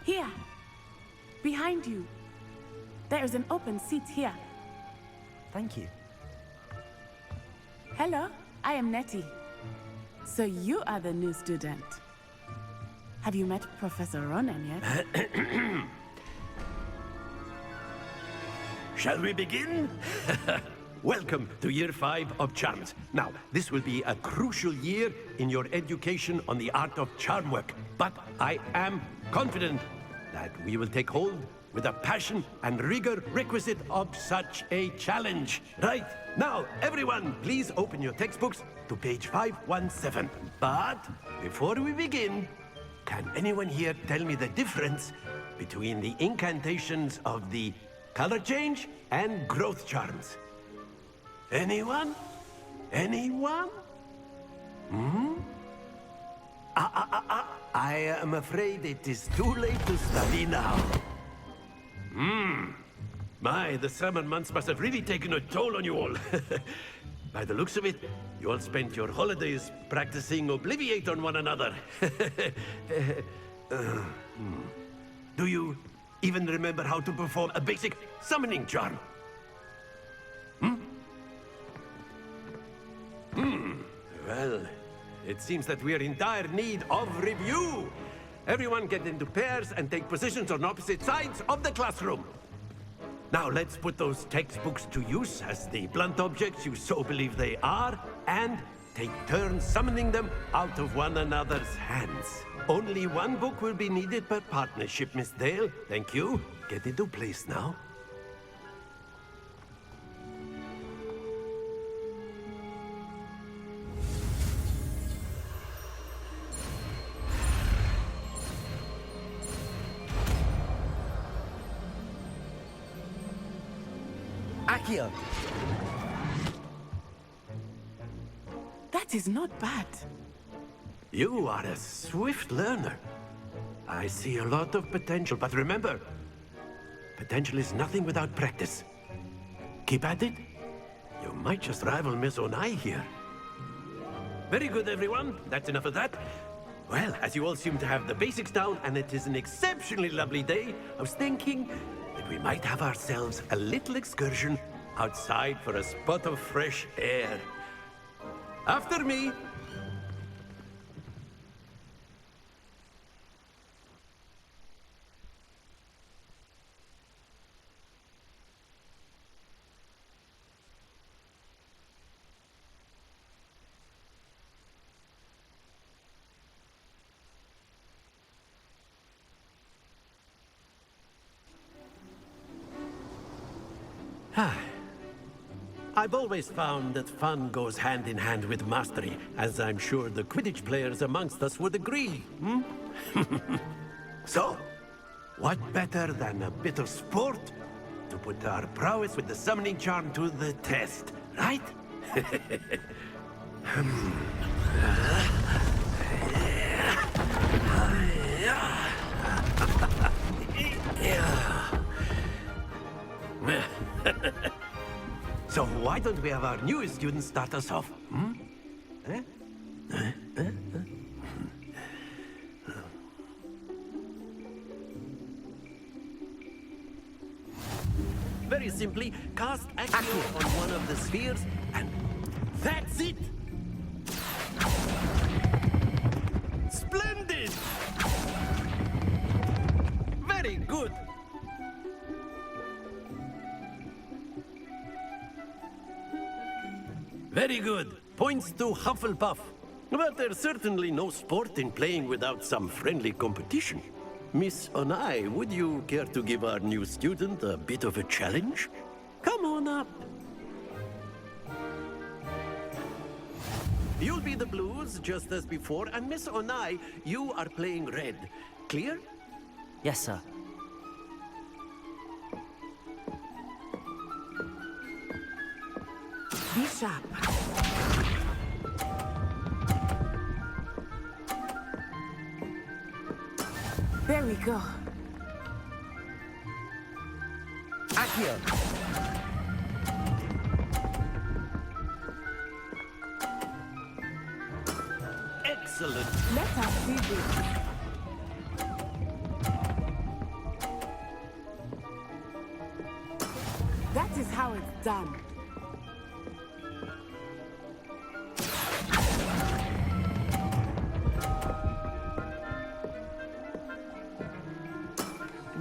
Here. Behind you. There is an open seat here. Thank you. Hello, I am Nettie. So you are the new student. Have you met Professor Ronan yet? Shall we begin? Welcome to Year 5 of Charms. Now, this will be a crucial year in your education on the art of charm work. But I am confident that we will take hold with the passion and rigor requisite of such a challenge. Right, now, everyone, please open your textbooks to page 517. But before we begin, can anyone here tell me the difference between the incantations of the color change and growth charms? Anyone? Anyone? I am afraid it is too late to study now. My, the summer months must have really taken a toll on you all. By the looks of it, you all spent your holidays practicing Obliviate on one another. Do you even remember how to perform a basic summoning charm? Well, it seems that we are in dire need of review. Everyone get into pairs and take positions on opposite sides of the classroom. Now let's put those textbooks to use as the blunt objects you so believe they are, and take turns summoning them out of one another's hands. Only one book will be needed per partnership, Miss Dale. Thank you. Get into place now. Accio! That is not bad. You are a swift learner. I see a lot of potential, but remember, potential is nothing without practice. Keep at it. You might just rival Miss Onai here. Very good, everyone. That's enough of that. Well, as you all seem to have the basics down, and it is an exceptionally lovely day, I was thinking that we might have ourselves a little excursion outside for a spot of fresh air. After me. I've always found that fun goes hand in hand with mastery, as I'm sure the Quidditch players amongst us would agree, So, what better than a bit of sport to put our prowess with the summoning charm to the test, right? So why don't we have our newest student start us off? Very simply, cast Accio on one of the spheres, and that's it! Splendid! Very good! Very good. Points to Hufflepuff. But there's certainly no sport in playing without some friendly competition. Miss Onai, would you care to give our new student a bit of a challenge? Come on up. You'll be the blues, just as before, and Miss Onai, you are playing red. Clear? Yes, sir. Be sharp. There we go. Accio! Excellent. Let us see this.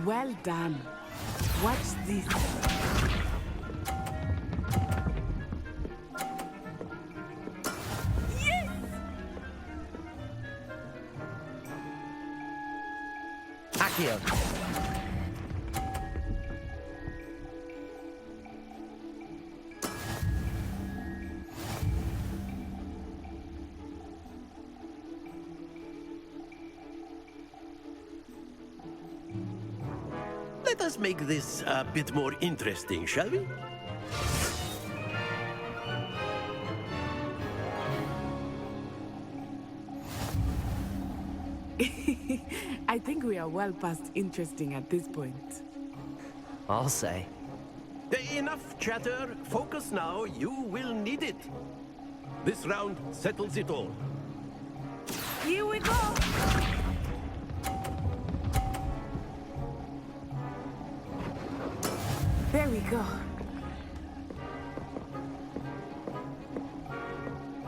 Well done. Watch this. Yes! Accio. Let us make this a bit more interesting, shall we? I think we are well past interesting at this point. I'll say. Enough chatter. Focus now. You will need it. This round settles it all. Here we go! There we go.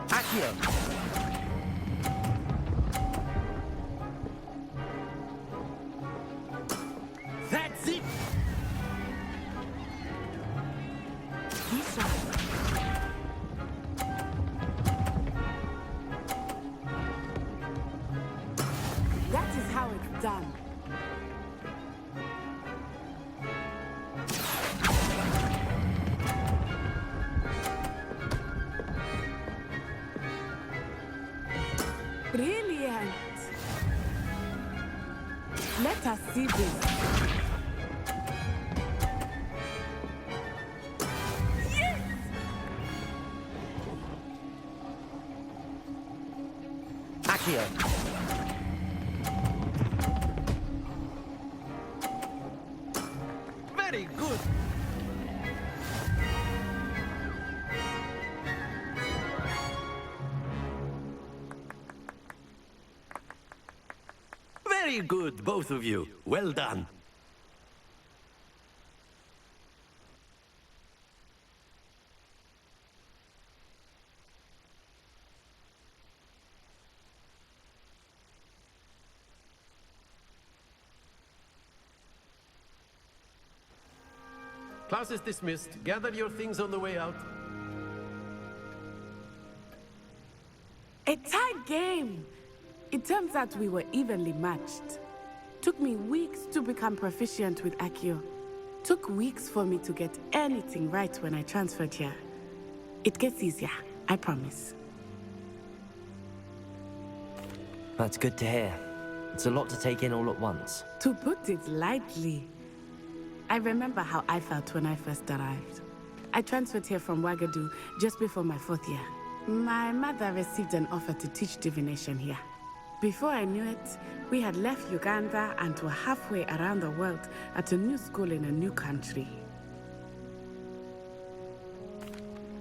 Accio. That's it! He's sharp. That is how it's done. Brilliant! Let us see this. Yes! Accio. Very good. Very good, both of you. Well done. Class is dismissed. Gather your things on the way out. A tight game. It turns out we were evenly matched. Took me weeks to become proficient with Accio. Took weeks for me to get anything right when I transferred here. It gets easier, I promise. That's good to hear. It's a lot to take in all at once. To put it lightly, I remember how I felt when I first arrived. I transferred here from Wagadu just before my 4th year. My mother received an offer to teach divination here. Before I knew it, we had left Uganda and were halfway around the world at a new school in a new country.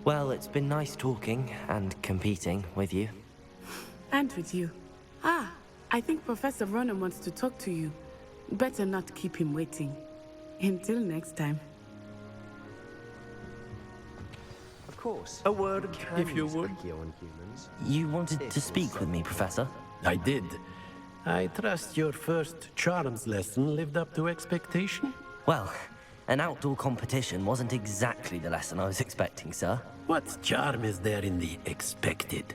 Well, it's been nice talking and competing with you. And with you. Ah, I think Professor Ronan wants to talk to you. Better not keep him waiting. Until next time. Of course. A word, if you would. On humans. You wanted to speak with me, Professor? I did. I trust your first charms lesson lived up to expectation? Well, an outdoor competition wasn't exactly the lesson I was expecting, sir. What charm is there in the expected?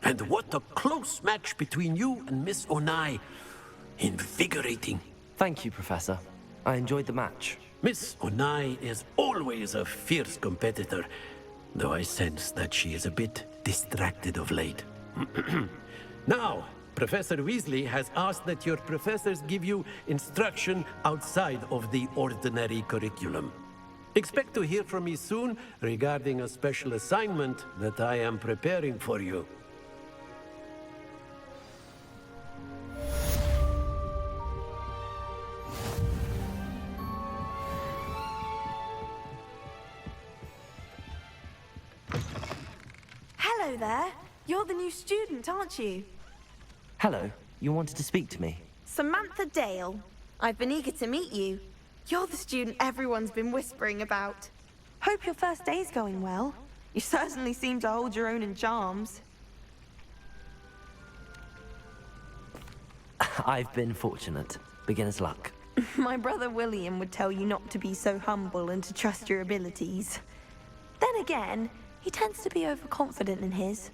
And what a close match between you and Miss Onai. Invigorating. Thank you, Professor. I enjoyed the match. Miss Onai is always a fierce competitor, though I sense that she is a bit distracted of late. Now, Professor Weasley has asked that your professors give you instruction outside of the ordinary curriculum. Expect to hear from me soon regarding a special assignment that I am preparing for you. Hello there. You're the new student, aren't you? Hello, you wanted to speak to me? Samantha Dale. I've been eager to meet you. You're the student everyone's been whispering about. Hope your first day's going well. You certainly seem to hold your own in charms. I've been fortunate. Beginner's luck. My brother William would tell you not to be so humble and to trust your abilities. Then again, he tends to be overconfident in his.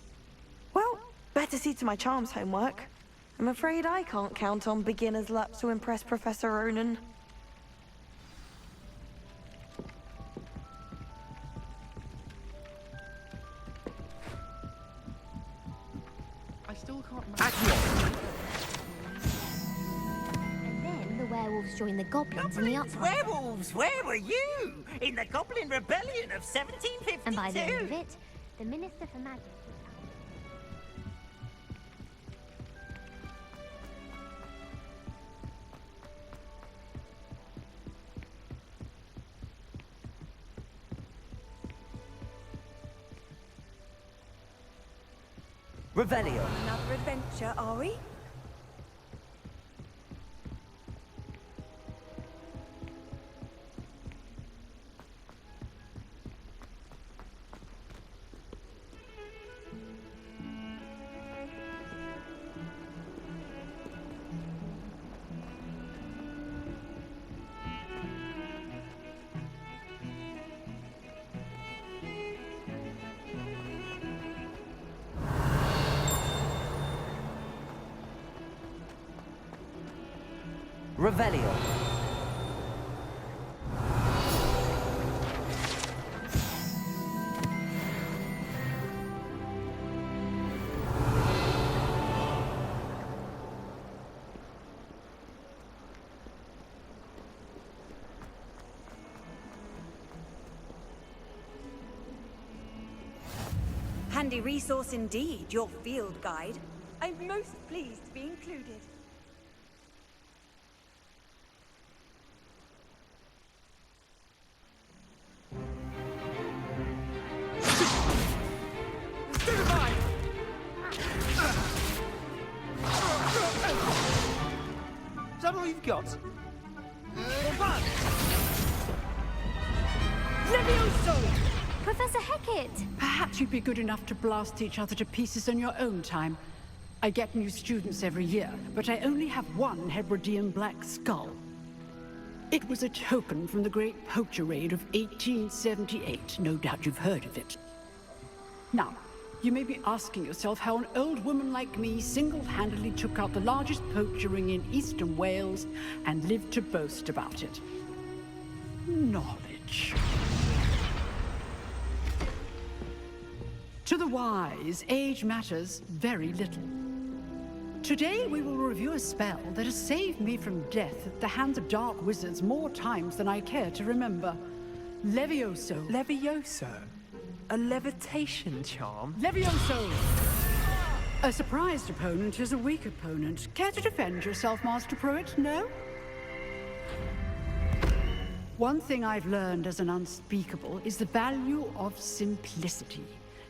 Well, better see to my charms homework. I'm afraid I can't count on beginner's luck to impress Professor Ronan. I still can't And then the werewolves joined the goblins in the Goblins, uprising. werewolves, where were you? In the Goblin Rebellion of 1752? And by the end of it, the Minister for Magic was Revelio. Another adventure, are we? Revelio. Handy resource indeed, your field guide. I'm most pleased to be included. Is that all you've got? Professor Hecat! Perhaps you'd be good enough to blast each other to pieces in your own time. I get new students every year, but I only have one Hebridean black skull. It was a token from the Great Poacher Raid of 1878. No doubt you've heard of it. Now, you may be asking yourself how an old woman like me single-handedly took out the largest poacher ring in eastern Wales and lived to boast about it. Knowledge. To the wise, age matters very little. Today we will review a spell that has saved me from death at the hands of dark wizards more times than I care to remember. Levioso. Levioso? A levitation charm? Levioso! A surprised opponent is a weak opponent. Care to defend yourself, Master Pruitt? No? One thing I've learned as an unspeakable is the value of simplicity,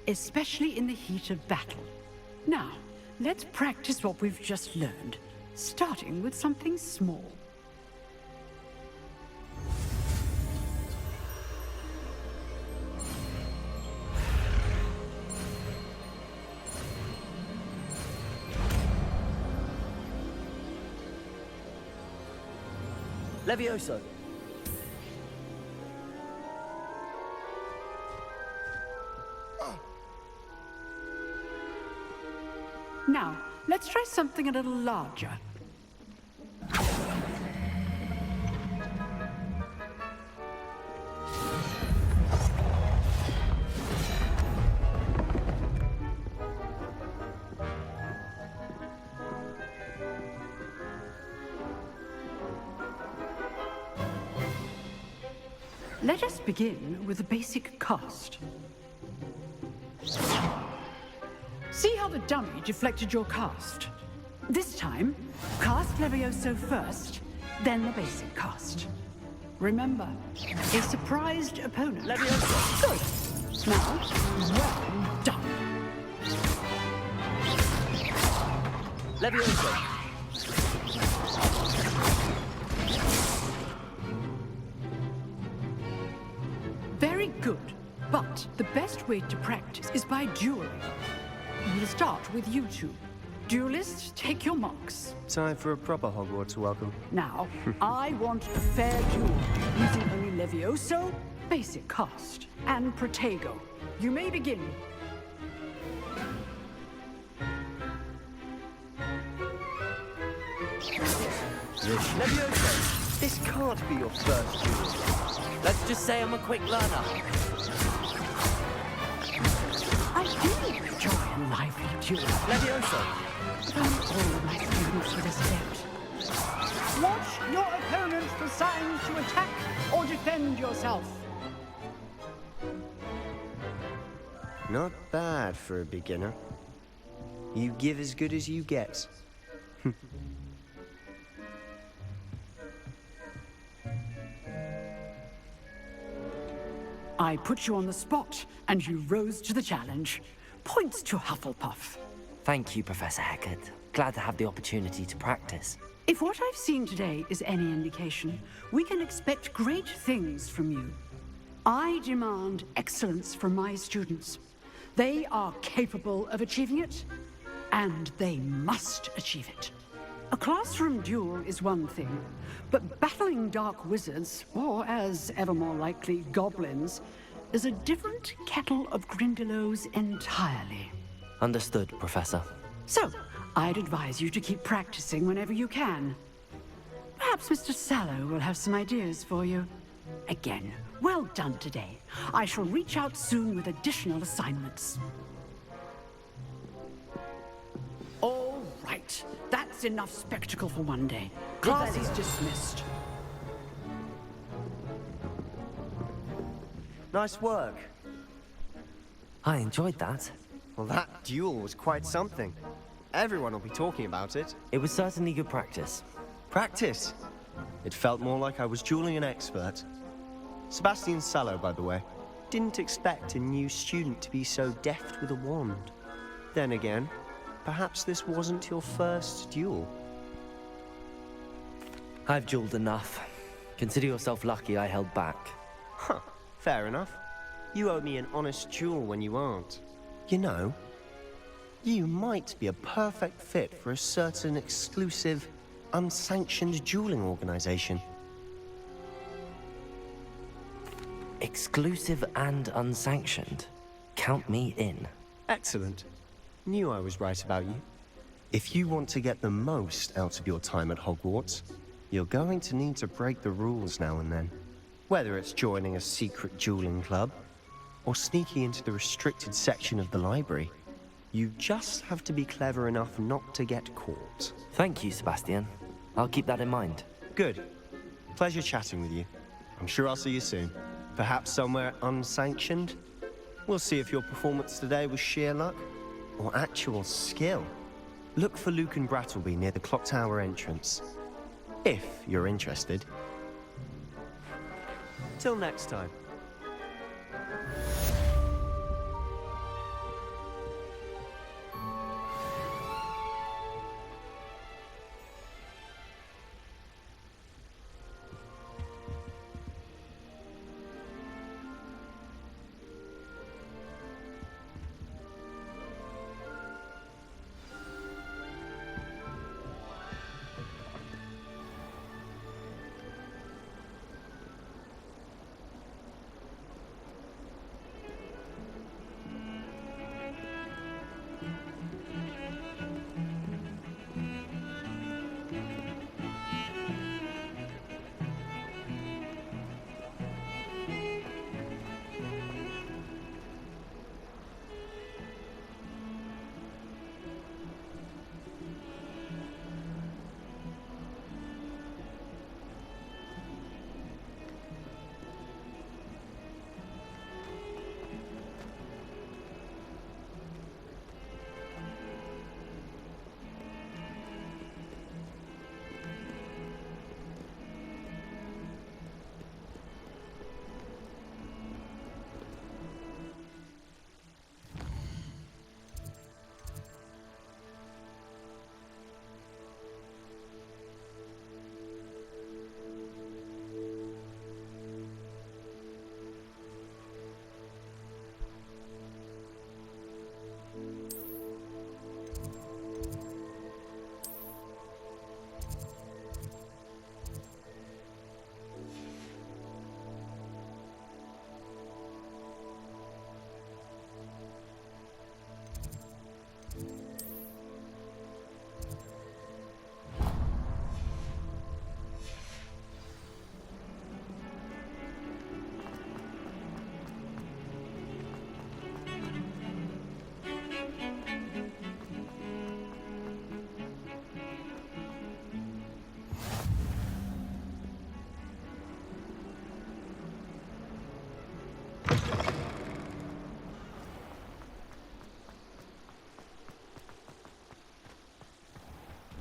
especially in the heat of battle. Now, let's practice what we've just learned, starting with something small. Levioso. Now, let's try something a little larger. Let us begin with the basic cast. See how the dummy deflected your cast? This time, cast Levioso first, then the basic cast. Remember, a surprised opponent. Levioso. Good. Now, well done. Levioso. Very good. But the best way to practice is by dueling. We'll start with you two. Duelists, take your marks. Time for a proper Hogwarts welcome. Now, I want a fair duel, using only Levioso, basic cast, and Protego. You may begin. Levioso, this can't be your first duel. Let's just say I'm a quick learner. I do enjoy a lively duel. Levioso. All my students with this adept. Watch your opponent for signs to attack or defend yourself. Not bad for a beginner. You give as good as you get. I put you on the spot, and you rose to the challenge. Points to Hufflepuff. Thank you, Professor Heckard. Glad to have the opportunity to practice. If what I've seen today is any indication, we can expect great things from you. I demand excellence from my students. They are capable of achieving it, and they must achieve it. A classroom duel is one thing, but battling dark wizards, or as ever more likely, goblins, is a different kettle of Grindylows entirely. Understood, Professor. So, I'd advise you to keep practicing whenever you can. Perhaps Mr. Sallow will have some ideas for you. Again, well done today. I shall reach out soon with additional assignments. All right. That's enough spectacle for one day. Class is dismissed. Nice work. I enjoyed that. Well, that duel was quite something. Everyone will be talking about it. It was certainly good practice. Practice? It felt more like I was dueling an expert. Sebastian Sallow, by the way. Didn't expect a new student to be so deft with a wand. Then again, perhaps this wasn't your first duel. I've dueled enough. Consider yourself lucky I held back. Huh, fair enough. You owe me an honest duel when you aren't. You know, you might be a perfect fit for a certain exclusive, unsanctioned dueling organization. Exclusive and unsanctioned. Count me in. Excellent. Knew I was right about you. If you want to get the most out of your time at Hogwarts, you're going to need to break the rules now and then. Whether it's joining a secret dueling club, or sneaking into the restricted section of the library, you just have to be clever enough not to get caught. Thank you, Sebastian. I'll keep that in mind. Good. Pleasure chatting with you. I'm sure I'll see you soon. Perhaps somewhere unsanctioned? We'll see if your performance today was sheer luck or actual skill. Look for Luke and Brattleby near the clock tower entrance. If you're interested. Till next time.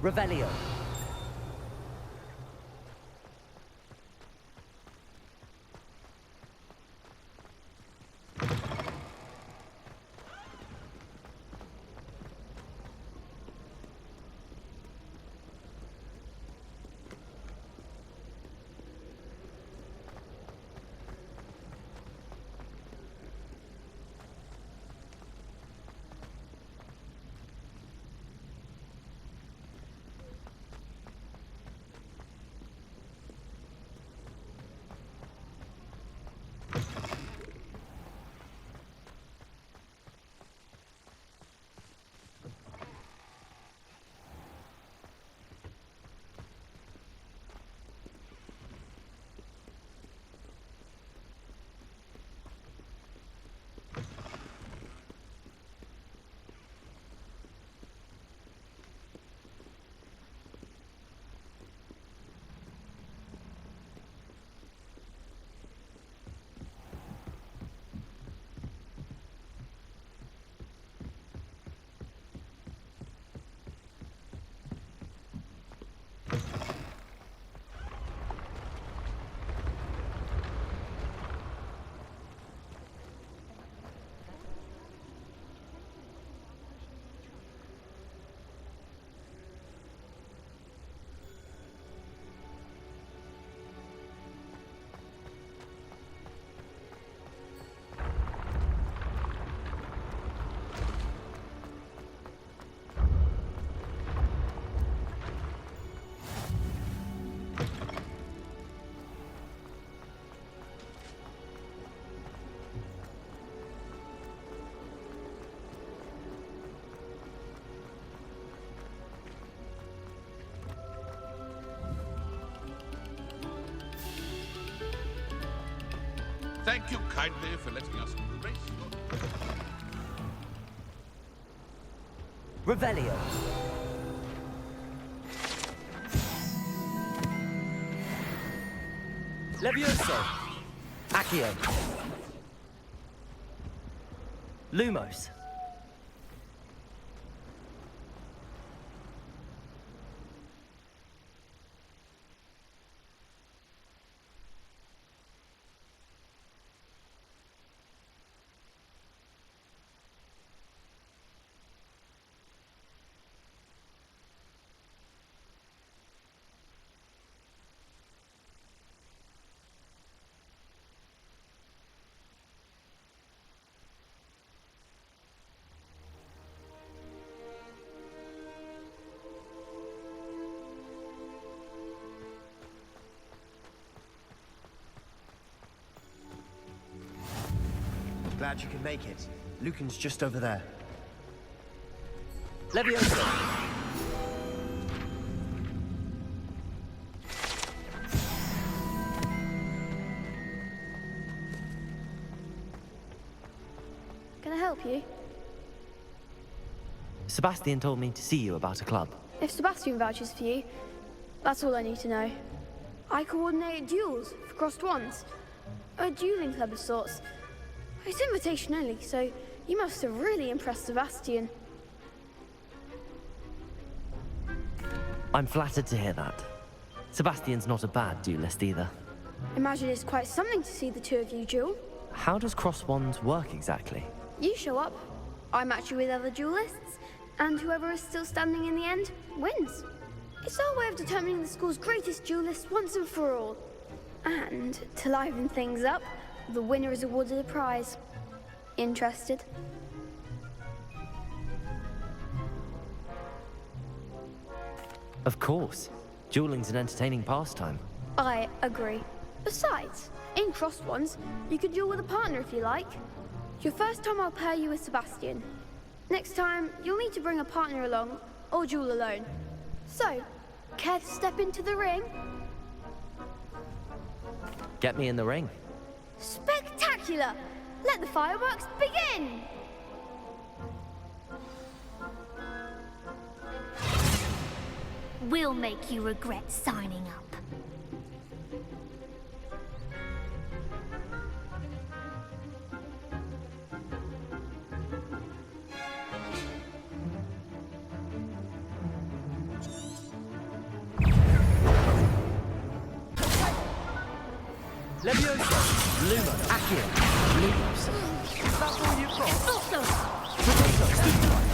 Revelio. Thank you kindly for letting us grace your... Revelio. Levioso. Accio. Lumos. Glad you could make it. Lucan's just over there. Levioso. Can I help you? Sebastian told me to see you about a club. If Sebastian vouches for you, that's all I need to know. I coordinate duels for crossed wands. A dueling club of sorts. It's invitation only, so you must have really impressed Sebastian. I'm flattered to hear that. Sebastian's not a bad duelist either. Imagine it's quite something to see the two of you duel. How does cross wands work exactly? You show up, I match you with other duelists, and whoever is still standing in the end wins. It's our way of determining the school's greatest duelist once and for all. And to liven things up, the winner is awarded a prize. Interested? Of course. Dueling's an entertaining pastime. I agree. Besides, in crossed ones, you can duel with a partner if you like. Your first time I'll pair you with Sebastian. Next time, you'll need to bring a partner along, or duel alone. So, care to step into the ring? Get me in the ring. Spectacular! Let the fireworks begin! We'll make you regret signing up. Levioso! Luma! Accio! Lumos! That's all you've got? Expulso! Potato! Stupefy!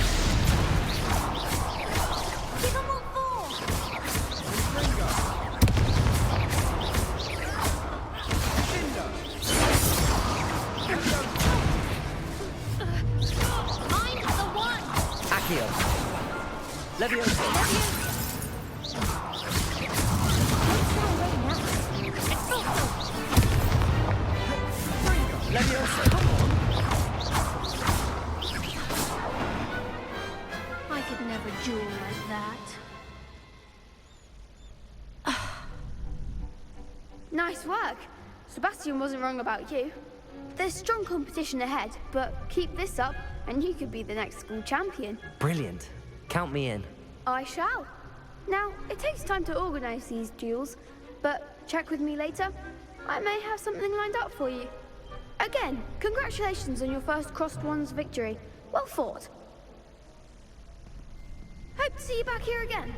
Give them all four! I'm the one! Accio! Levioso! Levioso! I could never duel like that. Nice work. Sebastian wasn't wrong about you. There's strong competition ahead, but keep this up and you could be the next school champion. Brilliant. Count me in. I shall. Now, it takes time to organize these duels, but check with me later. I may have something lined up for you. Again, congratulations on your first Crossed Wands victory. Well fought. Hope to see you back here again.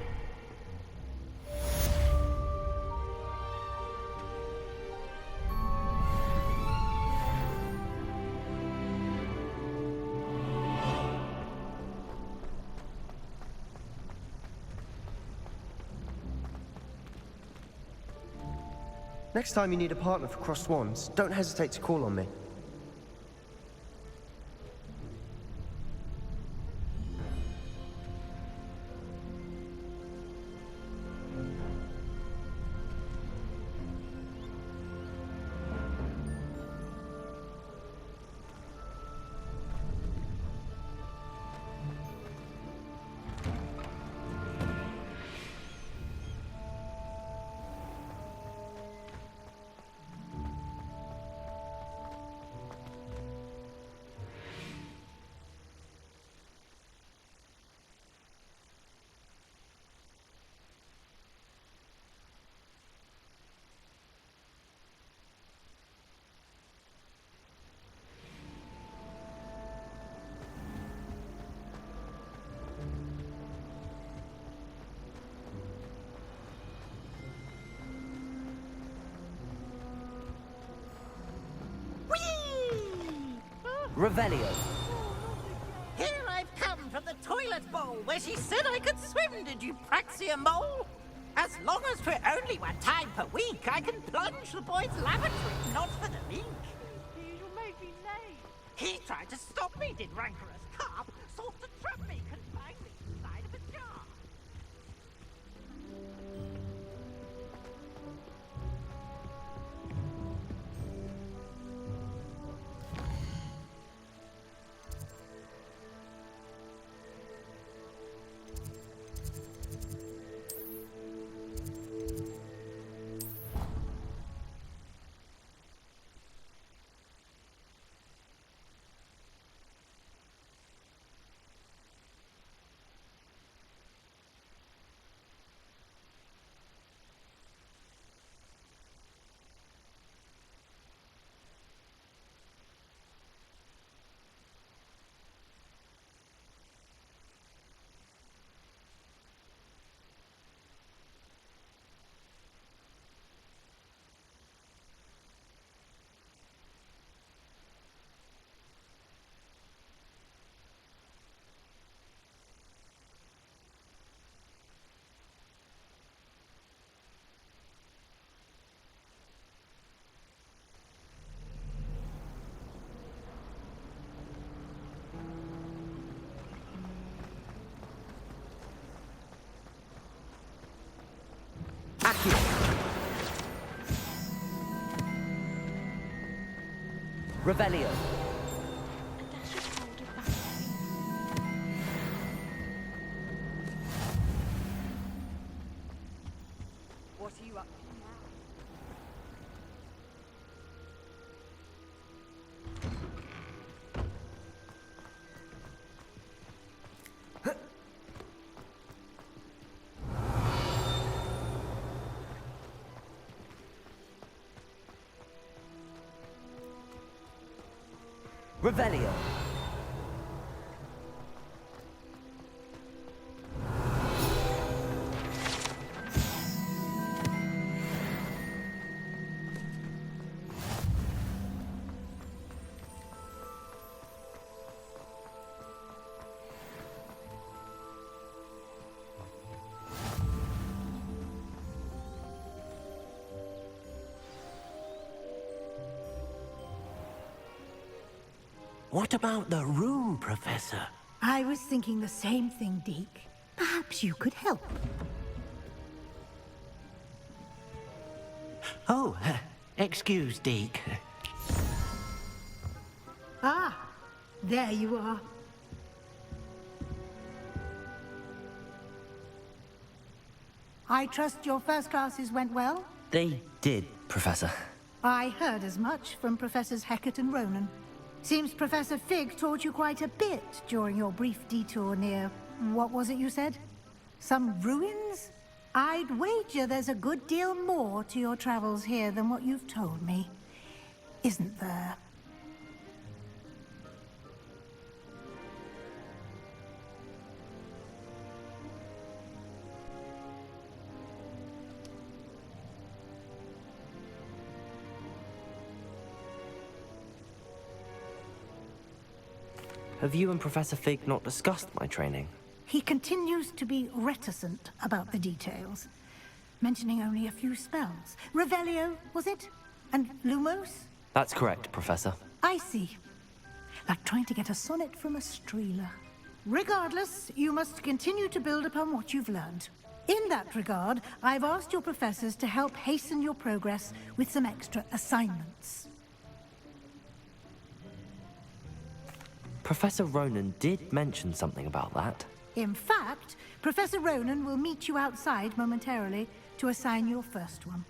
Next time you need a partner for Crossed Wands, don't hesitate to call on me. Revelio. Here I've come from the toilet bowl where she said I could swim, did you Praxia mole? As long as for only one time per week, I can plunge the boy's lavatory, not for the leak. You'll make me late. He tried to stop me, did rancorous carp, sought to trap me, confine me inside of a jar. Accio. Revelio. What are you up to now? Revelio. What about the room, Professor? I was thinking the same thing, Deke. Perhaps you could help. Oh, excuse, Deke. Ah, there you are. I trust your first classes went well? They did, Professor. I heard as much from Professors Hecat and Ronan. Seems Professor Fig taught you quite a bit during your brief detour near... what was it you said? Some ruins? I'd wager there's a good deal more to your travels here than what you've told me. Isn't there? Have you and Professor Fig not discussed my training? He continues to be reticent about the details, mentioning only a few spells. Revelio, was it? And Lumos? That's correct, Professor. I see. Like trying to get a sonnet from a streeler. Regardless, you must continue to build upon what you've learned. In that regard, I've asked your professors to help hasten your progress with some extra assignments. Professor Ronan did mention something about that. In fact, Professor Ronan will meet you outside momentarily to assign your first one.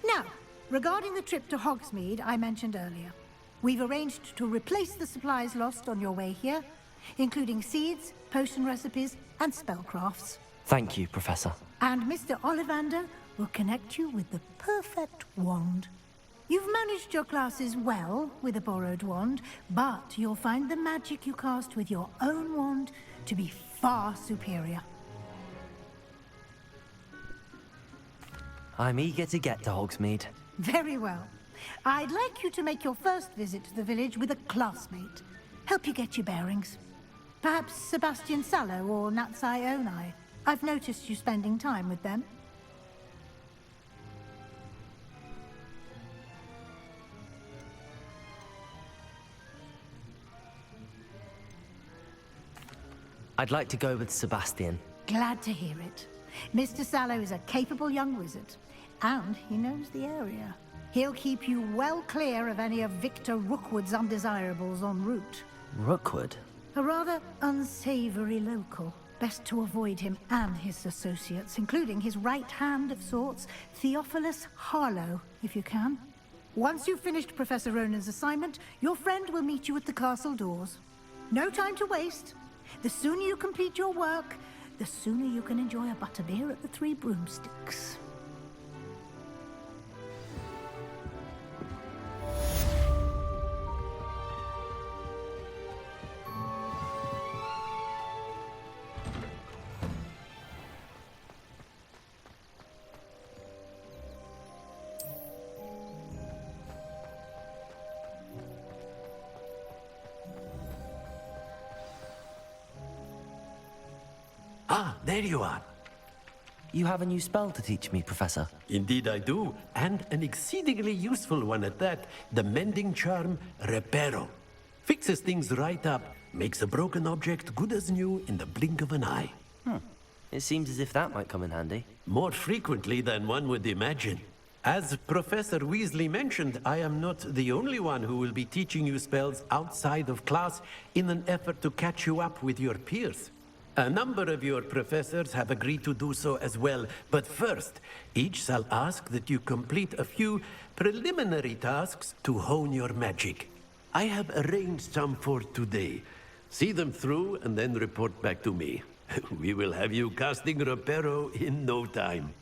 Now, regarding the trip to Hogsmeade I mentioned earlier, we've arranged to replace the supplies lost on your way here, including seeds, potion recipes, and spellcrafts. Thank you, Professor. And Mr. Ollivander will connect you with the perfect wand. You've managed your classes well with a borrowed wand, but you'll find the magic you cast with your own wand to be far superior. I'm eager to get to Hogsmeade. Very well. I'd like you to make your first visit to the village with a classmate. Help you get your bearings. Perhaps Sebastian Sallow or Natsai Onai. I've noticed you spending time with them. I'd like to go with Sebastian. Glad to hear it. Mr. Sallow is a capable young wizard, and he knows the area. He'll keep you well clear of any of Victor Rookwood's undesirables en route. Rookwood? A rather unsavory local. Best to avoid him and his associates, including his right hand of sorts, Theophilus Harlow, if you can. Once you've finished Professor Ronan's assignment, your friend will meet you at the castle doors. No time to waste. The sooner you complete your work, the sooner you can enjoy a butterbeer at the Three Broomsticks. Ah, there you are. You have a new spell to teach me, Professor. Indeed I do, and an exceedingly useful one at that. The mending charm, Reparo. Fixes things right up, makes a broken object good as new in the blink of an eye. It seems as if that might come in handy. More frequently than one would imagine. As Professor Weasley mentioned, I am not the only one who will be teaching you spells outside of class in an effort to catch you up with your peers. A number of your professors have agreed to do so as well, but first, each shall ask that you complete a few preliminary tasks to hone your magic. I have arranged some for today. See them through and then report back to me. We will have you casting Reparo in no time.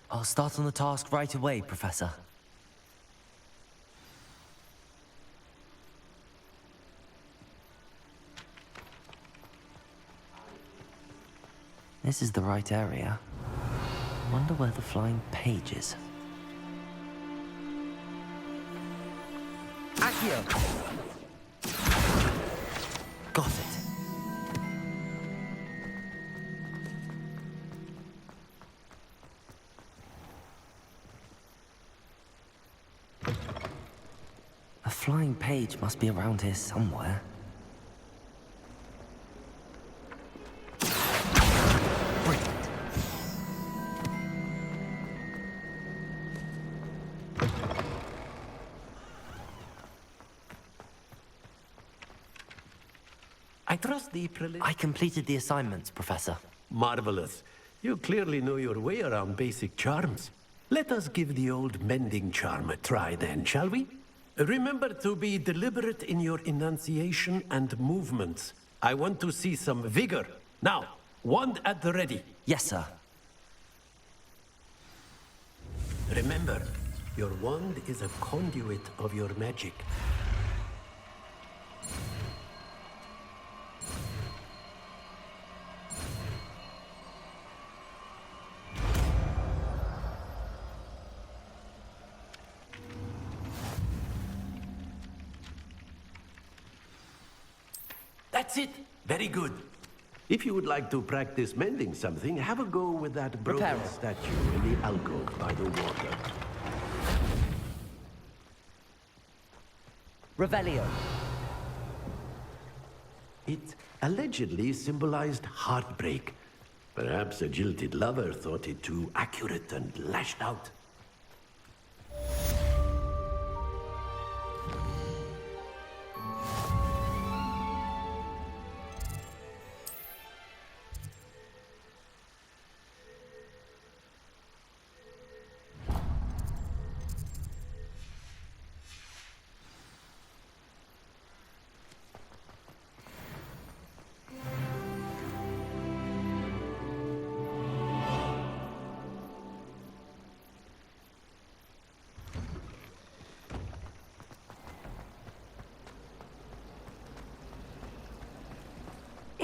I'll start on the task right away, Professor. This is the right area. I wonder where the flying page is. Accio! Got it. flying page must be around here somewhere. Brilliant. I trust the I completed the assignments, Professor. Marvelous. You clearly know your way around basic charms. Let us give the old mending charm a try then, shall we? Remember to be deliberate in your enunciation and movements. I want to see some vigor. Now, wand at the ready. Yes, sir. Remember, your wand is a conduit of your magic. That's it. Very good. If you would like to practice mending something, have a go with that broken Repair it. statue in the alcove by the water. Revelio. It allegedly symbolized heartbreak. Perhaps a jilted lover thought it too accurate and lashed out.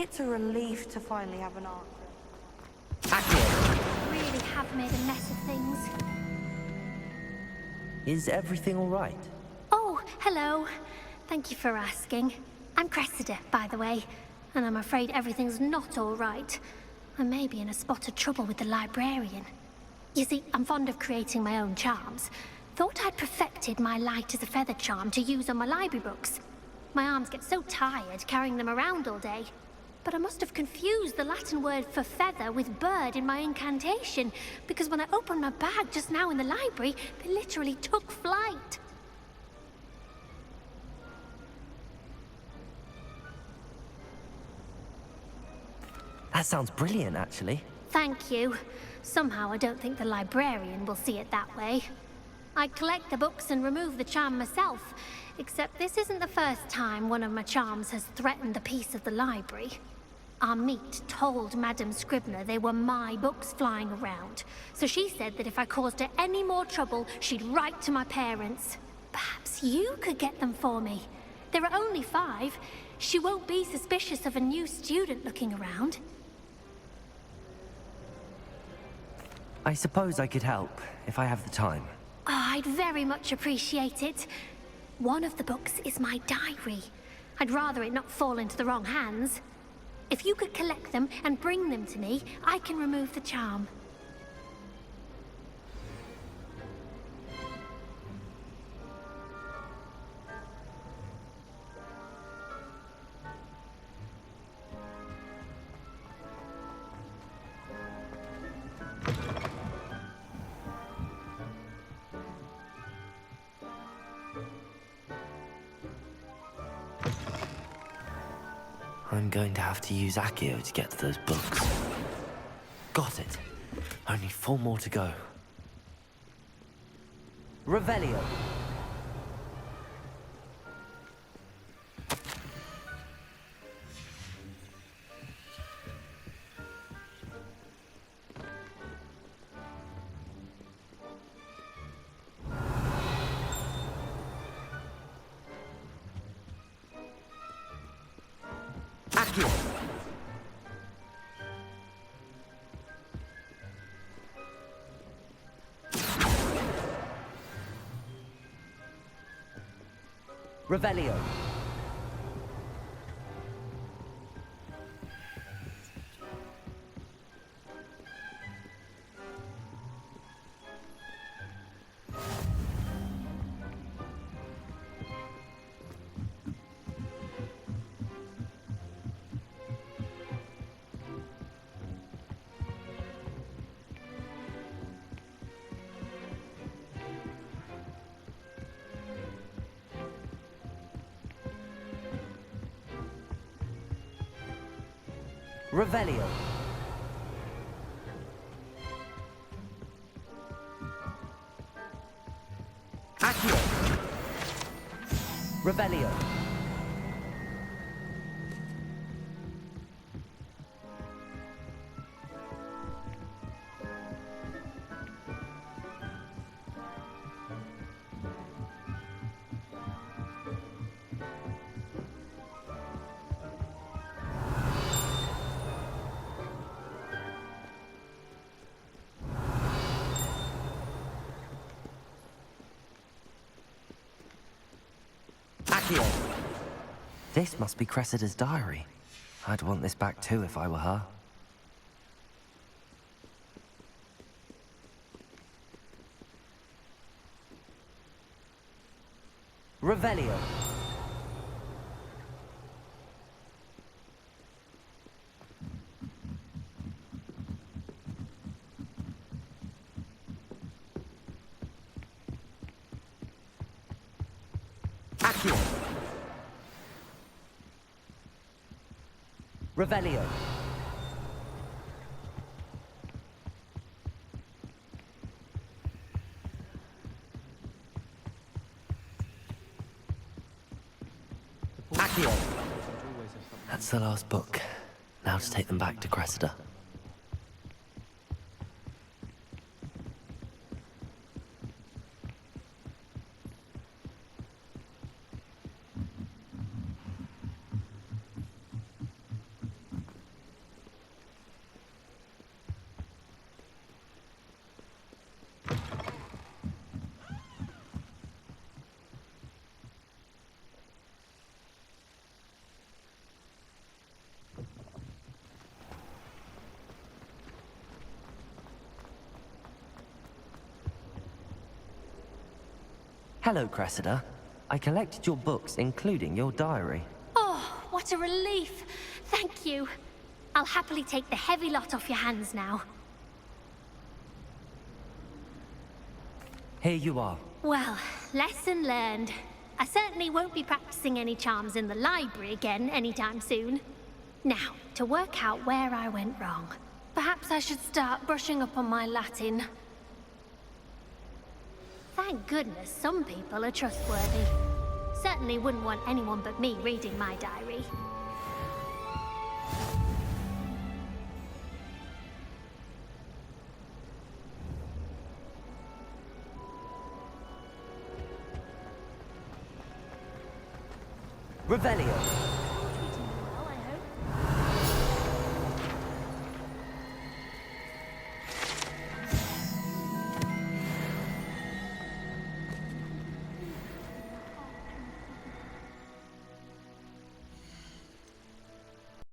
It's a relief to finally have an answer. Really have made a mess of things. Is everything all right? Oh, hello. Thank you for asking. I'm Cressida, by the way, and I'm afraid everything's not all right. I may be in a spot of trouble with the librarian. You see, I'm fond of creating my own charms. Thought I'd perfected my light as a feather charm to use on my library books. My arms get so tired carrying them around all day. But I must have confused the Latin word for feather with bird in my incantation, because when I opened my bag just now in the library, they literally took flight. That sounds brilliant, actually. Thank you. Somehow I don't think the librarian will see it that way. I collect the books and remove the charm myself, except this isn't the first time one of my charms has threatened the peace of the library. Our meet told Madame Scribner they were my books flying around, so she said that if I caused her any more trouble, she'd write to my parents. Perhaps you could get them for me. There are only 5. She won't be suspicious of a new student looking around. I suppose I could help, if I have the time. Oh, I'd very much appreciate it. One of the books is my diary. I'd rather it not fall into the wrong hands. If you could collect them and bring them to me, I can remove the charm. I'm going to have to use Accio to get to those books. Got it. Only 4 more to go. Revelio. Accio. Revelio. Revelio. Accio. Revelio. Accio. This must be Cressida's diary. I'd want this back too if I were her. Revelio. Accio. Revelio. Accio. That's the last book. Now to take them back to Cressida. Hello, Cressida. I collected your books, including your diary. Oh, what a relief. Thank you. I'll happily take the heavy lot off your hands now. Here you are. Well, lesson learned. I certainly won't be practicing any charms in the library again anytime soon. Now, to work out where I went wrong. Perhaps I should start brushing up on my Latin. Thank goodness some people are trustworthy. Certainly wouldn't want anyone but me reading my diary. Revelio.